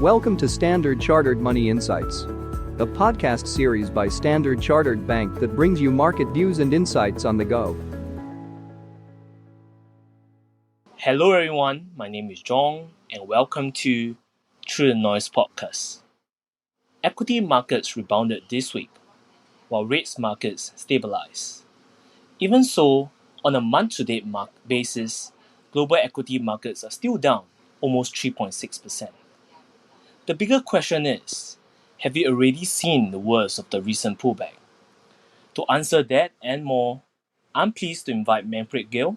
Welcome to Standard Chartered Money Insights, a podcast series by Standard Chartered Bank that brings you market views and insights on the go. Hello everyone, my name is Zhong and welcome to Through the Noise podcast. Equity markets rebounded this week, while rates markets stabilized. Even so, on a month-to-date basis, global equity markets are still down almost 3.6%. The bigger question is, have you already seen the worst of the recent pullback? To answer that and more, I'm pleased to invite Manpreet Gill,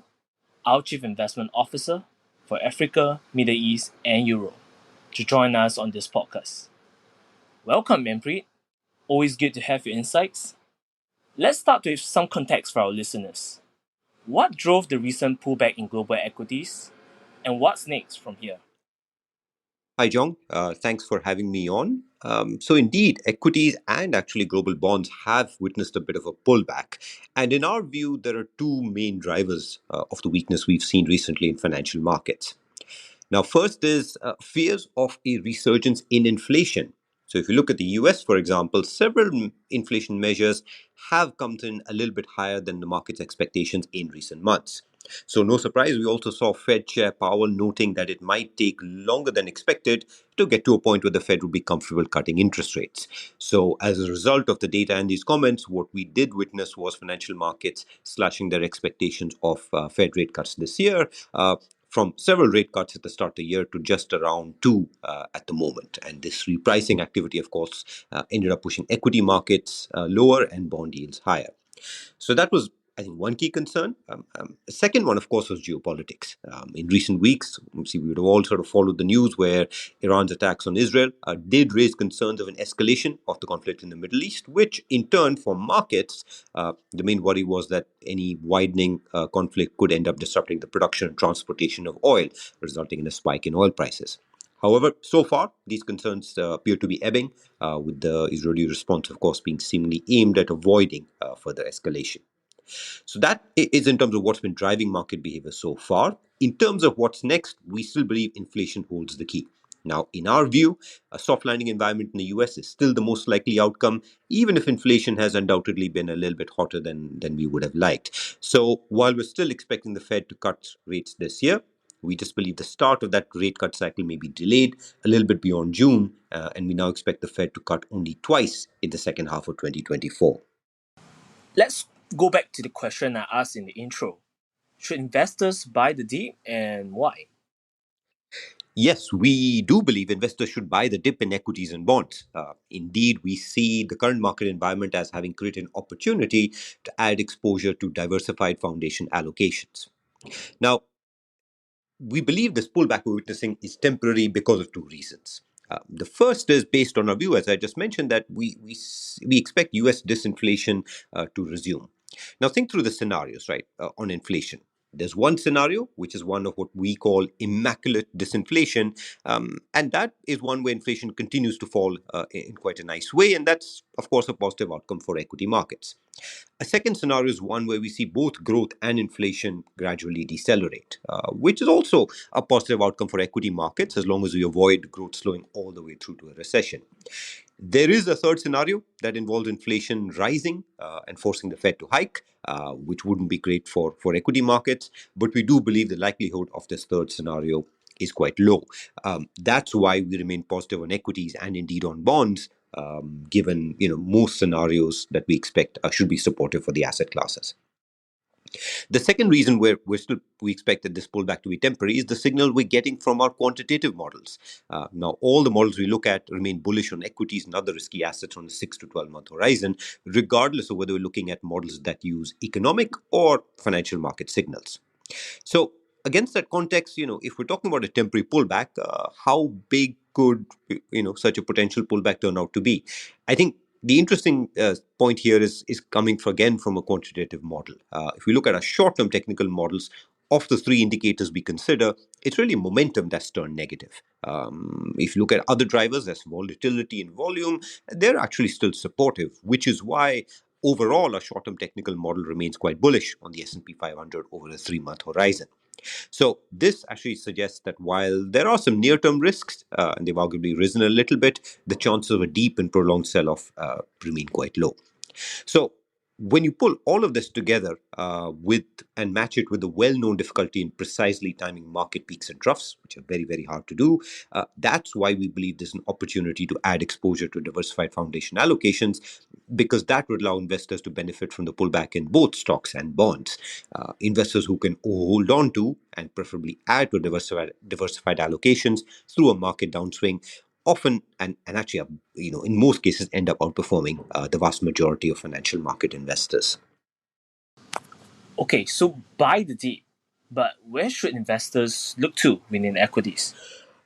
our Chief Investment Officer for Africa, Middle East, and Europe, to join us on this podcast. Welcome, Manpreet. Always good to have your insights. Let's start with some context for our listeners. What drove the recent pullback in global equities, and what's next from here? Hi, Jong. Thanks for having me on. So indeed, equities and actually global bonds have witnessed a bit of a pullback. And in our view, there are two main drivers of the weakness we've seen recently in financial markets. Now, first is fears of a resurgence in inflation. So if you look at the US, for example, several inflation measures have come in a little bit higher than the market's expectations in recent months. So no surprise, we also saw Fed Chair Powell noting that it might take longer than expected to get to a point where the Fed would be comfortable cutting interest rates. So as a result of the data and these comments, what we did witness was financial markets slashing their expectations of Fed rate cuts this year. From several rate cuts at the start of the year to just around two at the moment. And this repricing activity, of course, ended up pushing equity markets lower and bond yields higher. So that was, I think, one key concern. The second one, of course, was geopolitics. In recent weeks, we would have all sort of followed the news where Iran's attacks on Israel did raise concerns of an escalation of the conflict in the Middle East, which in turn, for markets, the main worry was that any widening conflict could end up disrupting the production and transportation of oil, resulting in a spike in oil prices. However, so far, these concerns appear to be ebbing, with the Israeli response, of course, being seemingly aimed at avoiding further escalation. So that is in terms of what's been driving market behavior so far. In terms of what's next, we still believe inflation holds the key. Now, in our view, a soft landing environment in the US is still the most likely outcome, even if inflation has undoubtedly been a little bit hotter than we would have liked. So while we're still expecting the Fed to cut rates this year, we just believe the start of that rate cut cycle may be delayed a little bit beyond June, and we now expect the Fed to cut only twice in the second half of 2024. Let's go back to the question I asked in the intro. Should investors buy the dip and why? Yes, we do believe investors should buy the dip in equities and bonds. Indeed, we see the current market environment as having created an opportunity to add exposure to diversified foundation allocations. Now, we believe this pullback we're witnessing is temporary because of two reasons. The first is based on our view, as I just mentioned, that we expect US disinflation to resume. Now, think through the scenarios, right, on inflation. There's one scenario, which is one of what we call immaculate disinflation, and that is one where inflation continues to fall in quite a nice way, and that's, of course, a positive outcome for equity markets. A second scenario is one where we see both growth and inflation gradually decelerate, which is also a positive outcome for equity markets as long as we avoid growth slowing all the way through to a recession. There is a third scenario that involves inflation rising and forcing the Fed to hike, which wouldn't be great for equity markets, but we do believe the likelihood of this third scenario is quite low. That's why we remain positive on equities and indeed on bonds, given most scenarios that we expect should be supportive for the asset classes. The second reason we expect that this pullback to be temporary is the signal we're getting from our quantitative models. Now, all the models we look at remain bullish on equities and other risky assets on a 6 to 12-month horizon, regardless of whether we're looking at models that use economic or financial market signals. So against that context, if we're talking about a temporary pullback, how big could such a potential pullback turn out to be? I think the interesting point here is coming again from a quantitative model. If we look at our short-term technical models, of the three indicators we consider, it's really momentum that's turned negative. If you look at other drivers, as volatility and volume, they're actually still supportive, which is why overall, our short-term technical model remains quite bullish on the S&P 500 over a 3-month horizon. So this actually suggests that while there are some near-term risks, and they've arguably risen a little bit, the chances of a deep and prolonged sell-off remain quite low. So when you pull all of this together with and match it with the well-known difficulty in precisely timing market peaks and troughs, which are very, very hard to do, that's why we believe there's an opportunity to add exposure to diversified foundation allocations, because that would allow investors to benefit from the pullback in both stocks and bonds. Investors who can hold on to and preferably add to diversified allocations through a market downswing often and actually in most cases end up outperforming the vast majority of financial market investors. Okay, so buy the dip, but where should investors look to within equities?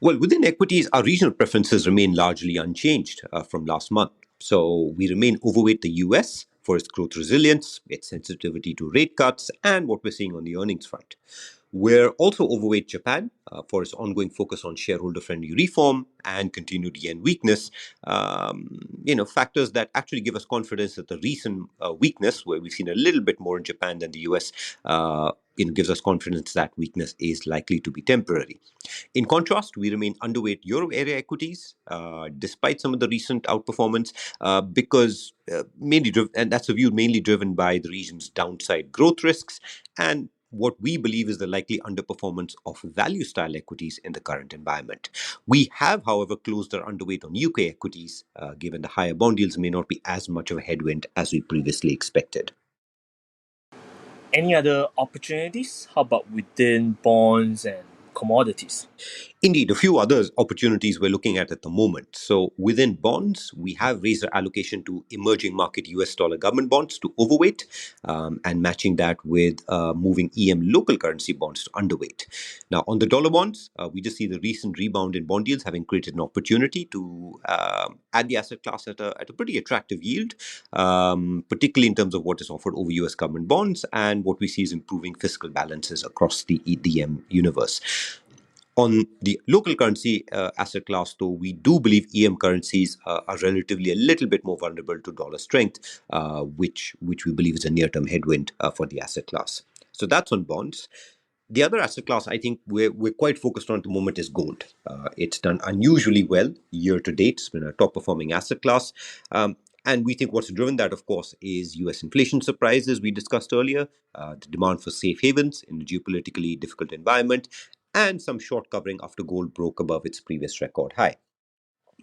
Well, within equities, our regional preferences remain largely unchanged from last month. So we remain overweight the US for its growth resilience, its sensitivity to rate cuts, and what we're seeing on the earnings front. We're also overweight Japan for its ongoing focus on shareholder-friendly reform and continued yen weakness. Factors that actually give us confidence that the recent weakness, where we've seen a little bit more in Japan than the US, gives us confidence that weakness is likely to be temporary. In contrast, we remain underweight euro area equities, despite some of the recent outperformance, because and that's a view mainly driven by the region's downside growth risks and what we believe is the likely underperformance of value style equities in the current environment. We have, however, closed our underweight on UK equities, given the higher bond yields may not be as much of a headwind as we previously expected. Any other opportunities? How about within bonds and commodities? Indeed, a few other opportunities we're looking at the moment. So within bonds, we have raised our allocation to emerging market US dollar government bonds to overweight, and matching that with moving EM local currency bonds to underweight. Now, on the dollar bonds, we just see the recent rebound in bond yields having created an opportunity to add the asset class at a pretty attractive yield, particularly in terms of what is offered over US government bonds and what we see is improving fiscal balances across the EM universe. On the local currency asset class, though, we do believe EM currencies are relatively a little bit more vulnerable to dollar strength, which we believe is a near-term headwind for the asset class. So that's on bonds. The other asset class I think we're quite focused on at the moment is gold. It's done unusually well year to date. It's been a top-performing asset class. And we think what's driven that, of course, is US inflation surprises we discussed earlier, the demand for safe havens in a geopolitically difficult environment, and some short covering after gold broke above its previous record high.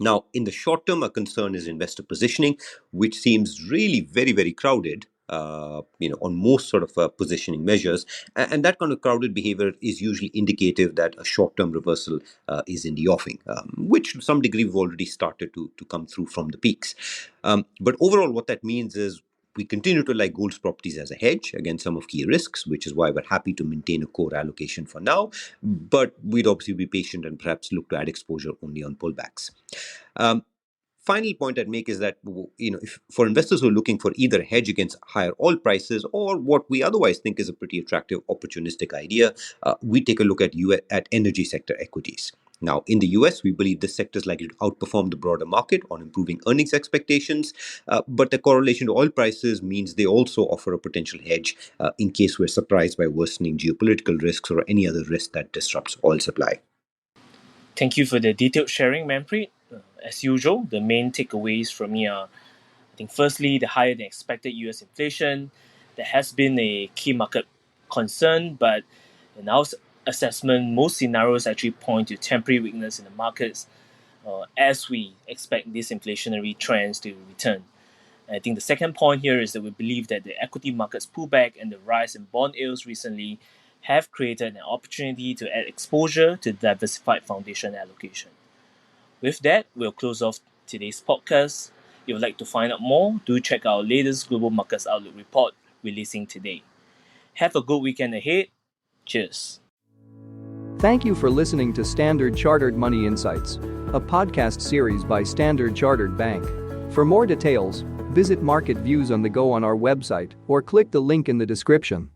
Now, in the short term, a concern is investor positioning, which seems really very, very crowded, on most sort of positioning measures. And that kind of crowded behavior is usually indicative that a short-term reversal is in the offing, which to some degree we've already started to come through from the peaks. But overall, what that means is we continue to like gold's properties as a hedge against some of key risks, which is why we're happy to maintain a core allocation for now. But we'd obviously be patient and perhaps look to add exposure only on pullbacks. Final point I'd make is that, if for investors who are looking for either a hedge against higher oil prices or what we otherwise think is a pretty attractive opportunistic idea, we take a look at energy sector equities. Now, in the US, we believe this sector is likely to outperform the broader market on improving earnings expectations, but the correlation to oil prices means they also offer a potential hedge in case we're surprised by worsening geopolitical risks or any other risk that disrupts oil supply. Thank you for the detailed sharing, Manpreet. As usual, the main takeaways from me are, I think, firstly, the higher than expected US inflation. That has been a key market concern, but in our assessment, most scenarios actually point to temporary weakness in the markets as we expect these inflationary trends to return. And I think the second point here is that we believe that the equity markets pullback and the rise in bond yields recently have created an opportunity to add exposure to diversified foundation allocation. With that, we'll close off today's podcast. If you'd like to find out more, do check our latest Global Markets Outlook report releasing today. Have a good weekend ahead. Cheers. Thank you for listening to Standard Chartered Money Insights, a podcast series by Standard Chartered Bank. For more details, visit Market Views on the Go on our website or click the link in the description.